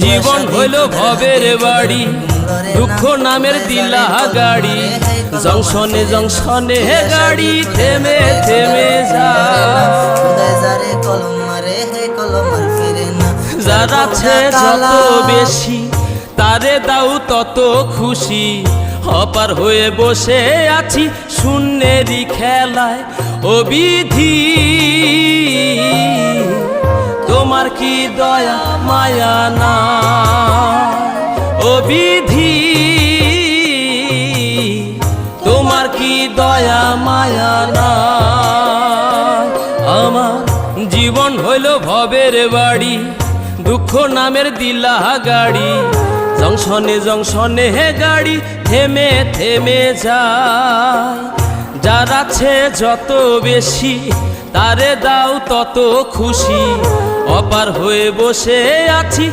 জীবন হইল ভবের বাড়ি, দুঃখ নামের দিলা গাড়ি, জংশনে জংশনে গাড়ি থেমে থেমে যায়। যার আছে যত বেশি তারে দাও তত খুশি, অপার হয়ে বসে আছি শূন্যেরই খেলায়। ও বিধি তোমার কি দয়া মায়া না, ও বিধি তোমার কি দয়া মায়া না। আমার জীবন হইল ভবের বাড়ি, দুঃখ নামের দিলা গাড়ি, জংশনে জংশনে গাড়ি থেমে থেমে যায়। যার আছে যত বেশি তারে দাও তত খুশি, অপার হয়ে বসে আছি